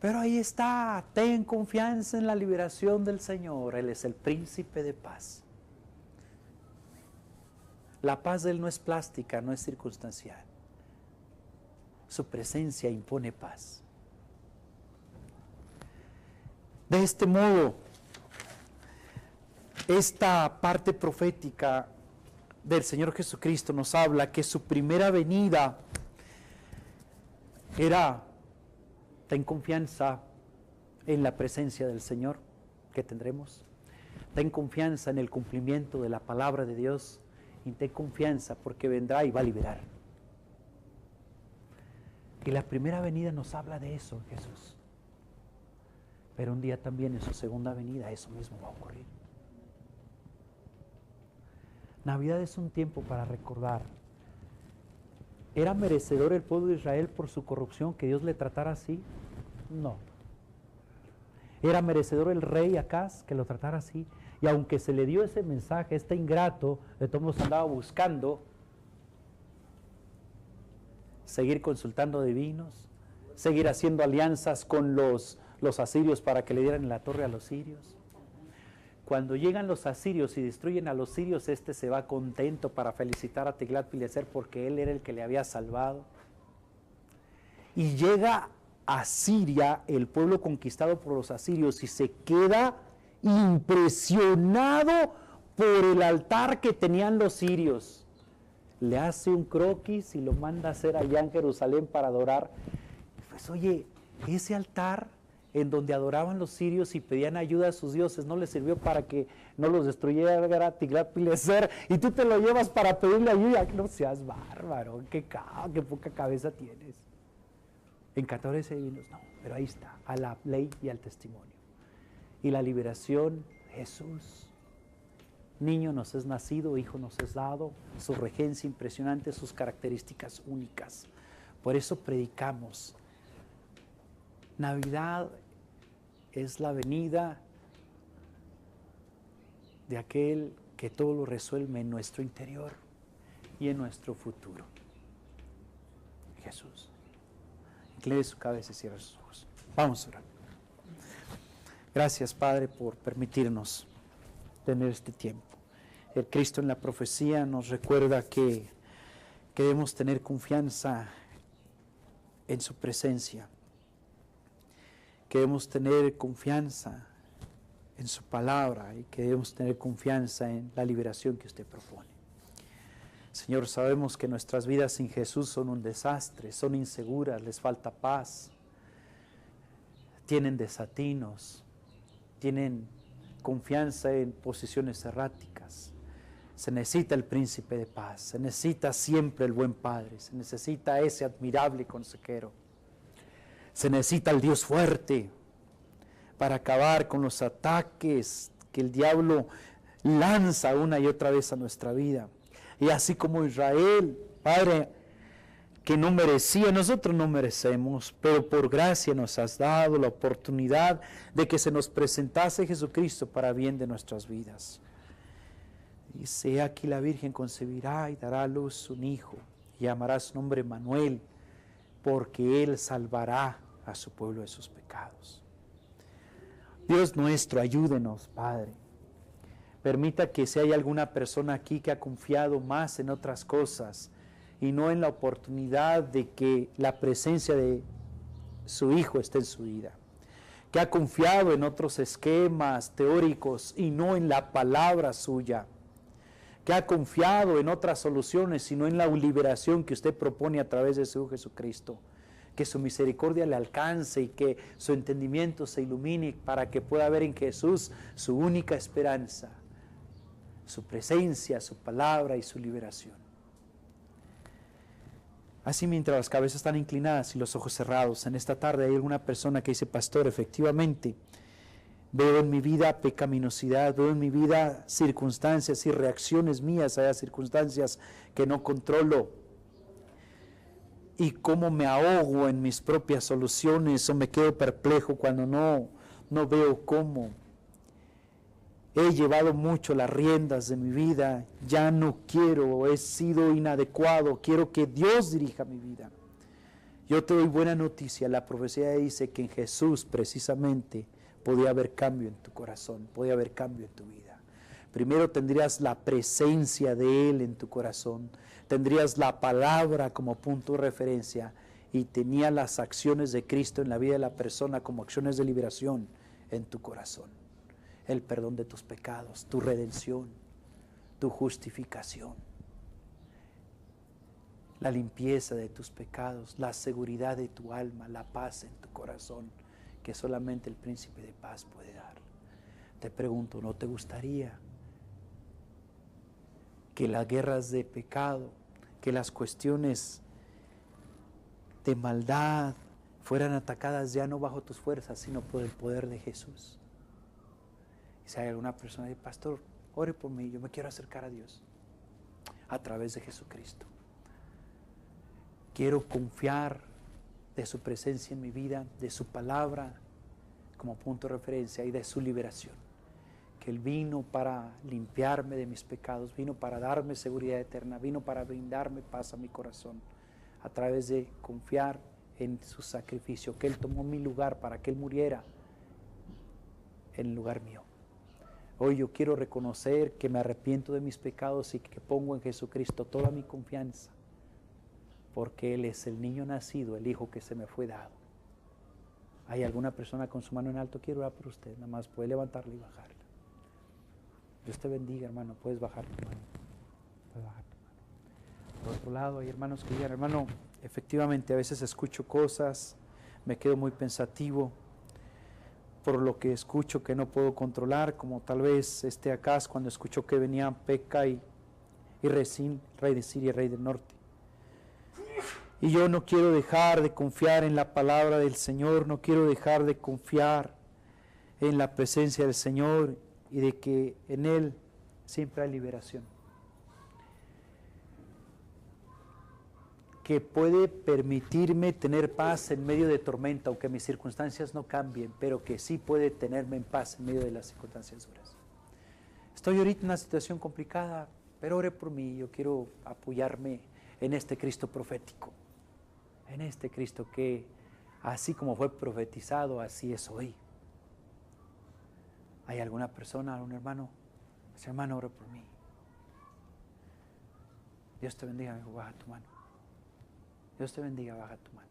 A: Pero ahí está, ten confianza en la liberación del Señor. Él es el príncipe de paz. La paz de Él no es plástica, no es circunstancial. Su presencia impone paz. De este modo, esta parte profética del Señor Jesucristo nos habla que su primera venida era, ten confianza en la presencia del Señor que tendremos. Ten confianza en el cumplimiento de la palabra de Dios y ten confianza porque vendrá y va a liberar. Y la primera venida nos habla de eso, Jesús. Pero un día también en su segunda venida eso mismo va a ocurrir. Navidad es un tiempo para recordar. ¿Era merecedor el pueblo de Israel por su corrupción que Dios le tratara así? No. ¿Era merecedor el rey Acaz que lo tratara así? Y aunque se le dio ese mensaje, este ingrato, de todos modos andaba buscando seguir consultando divinos, seguir haciendo alianzas con los asirios para que le dieran la torre a los sirios. Cuando llegan los asirios y destruyen a los sirios, este se va contento para felicitar a Tiglat-Pileser porque él era el que le había salvado. Y llega a Siria, el pueblo conquistado por los asirios, y se queda impresionado por el altar que tenían los sirios. Le hace un croquis y lo manda a hacer allá en Jerusalén para adorar. Pues oye, ese altar en donde adoraban los sirios y pedían ayuda a sus dioses, no les sirvió para que no los destruyera Tiglat-Pileser, y tú te lo llevas para pedirle ayuda. No seas bárbaro, qué poca cabeza tienes. Encantadores divinos, no, pero ahí está, a la ley y al testimonio. Y la liberación, Jesús. Niño nos es nacido, hijo nos es dado, su regencia impresionante, sus características únicas. Por eso predicamos. Navidad es la venida de aquel que todo lo resuelve en nuestro interior y en nuestro futuro. Jesús. Incline su cabeza y cierre sus ojos. Vamos a orar. Gracias, Padre, por permitirnos tener este tiempo. El Cristo en la profecía nos recuerda que debemos tener confianza en su presencia, que debemos tener confianza en su palabra y que debemos tener confianza en la liberación que usted propone. Señor, sabemos que nuestras vidas sin Jesús son un desastre, son inseguras, les falta paz, tienen desatinos, tienen confianza en posiciones erráticas. Se necesita el príncipe de paz, se necesita siempre el buen Padre, se necesita ese admirable consejero, se necesita el Dios fuerte para acabar con los ataques que el diablo lanza una y otra vez a nuestra vida. Y así como Israel, Padre, que no merecía, nosotros no merecemos, pero por gracia nos has dado la oportunidad de que se nos presentase Jesucristo para bien de nuestras vidas. Y sea aquí la Virgen concebirá y dará a luz un hijo, y llamará su nombre Manuel, porque Él salvará a su pueblo de sus pecados. Dios nuestro, ayúdenos, Padre. Permita que si hay alguna persona aquí que ha confiado más en otras cosas y no en la oportunidad de que la presencia de su Hijo esté en su vida, que ha confiado en otros esquemas teóricos y no en la palabra suya, que ha confiado en otras soluciones y no en la liberación que usted propone a través de su Jesucristo, que su misericordia le alcance y que su entendimiento se ilumine para que pueda ver en Jesús su única esperanza, su presencia, su palabra y su liberación. Así, mientras las cabezas están inclinadas y los ojos cerrados, en esta tarde hay alguna persona que dice: pastor, efectivamente, veo en mi vida pecaminosidad, veo en mi vida circunstancias y reacciones mías a circunstancias que no controlo, y cómo me ahogo en mis propias soluciones o me quedo perplejo cuando no veo cómo. He llevado mucho las riendas de mi vida, ya no quiero, he sido inadecuado, quiero que Dios dirija mi vida. Yo te doy buena noticia, la profecía dice que en Jesús precisamente podía haber cambio en tu corazón, podía haber cambio en tu vida. Primero tendrías la presencia de Él en tu corazón, tendrías la palabra como punto de referencia y tenías las acciones de Cristo en la vida de la persona como acciones de liberación en tu corazón. El perdón de tus pecados, tu redención, tu justificación, la limpieza de tus pecados, la seguridad de tu alma, la paz en tu corazón, que solamente el Príncipe de Paz puede dar. Te pregunto, ¿no te gustaría que las guerras de pecado, que las cuestiones de maldad fueran atacadas ya no bajo tus fuerzas, sino por el poder de Jesús? Y si hay alguna persona que dice, pastor, ore por mí, yo me quiero acercar a Dios a través de Jesucristo. Quiero confiar de su presencia en mi vida, de su palabra como punto de referencia y de su liberación. Que Él vino para limpiarme de mis pecados, vino para darme seguridad eterna, vino para brindarme paz a mi corazón a través de confiar en su sacrificio, que Él tomó mi lugar para que Él muriera en lugar mío. Hoy yo quiero reconocer que me arrepiento de mis pecados y que pongo en Jesucristo toda mi confianza, porque Él es el niño nacido, el hijo que se me fue dado. ¿Hay alguna persona con su mano en alto? Quiero orar por usted, nada más puede levantarla y bajarla. Dios te bendiga, hermano, puedes bajar tu mano. Puedes bajar tu mano. Por otro lado, hay hermanos que digan, hermano, efectivamente a veces escucho cosas, me quedo muy pensativo por lo que escucho que no puedo controlar, como tal vez Acaz cuando escuchó que venían Peca y Rezín, rey de Siria, rey del norte. Y yo no quiero dejar de confiar en la palabra del Señor, no quiero dejar de confiar en la presencia del Señor y de que en Él siempre hay liberación. Que puede permitirme tener paz en medio de tormenta, aunque mis circunstancias no cambien, pero que sí puede tenerme en paz en medio de las circunstancias duras. Estoy ahorita en una situación complicada, pero ore por mí, yo quiero apoyarme en este Cristo profético, en este Cristo que así como fue profetizado, así es hoy. ¿Hay alguna persona, algún hermano? Ese hermano, ore por mí. Dios te bendiga, amigo, baja tu mano. Dios te bendiga, baja tu mano.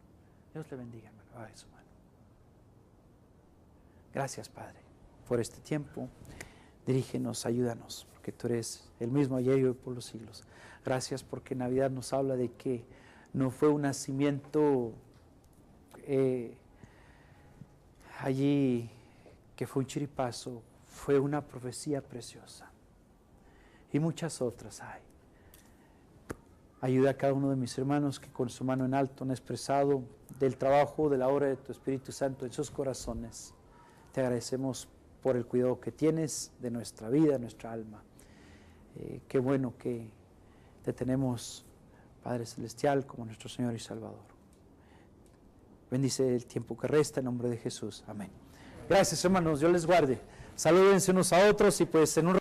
A: Dios te bendiga, hermano, baja su mano. Gracias, Padre, por este tiempo. Dirígenos, ayúdanos, porque tú eres el mismo ayer y hoy por los siglos. Gracias porque Navidad nos habla de que no fue un nacimiento allí que fue un chiripazo, fue una profecía preciosa. Y muchas otras hay. Ayuda a cada uno de mis hermanos que con su mano en alto han expresado del trabajo, de la obra de tu Espíritu Santo en sus corazones. Te agradecemos por el cuidado que tienes de nuestra vida, de nuestra alma. Qué bueno que te tenemos, Padre Celestial, como nuestro Señor y Salvador. Bendice el tiempo que resta en nombre de Jesús. Amén. Gracias, hermanos. Dios les guarde. Salúdense unos a otros y pues en un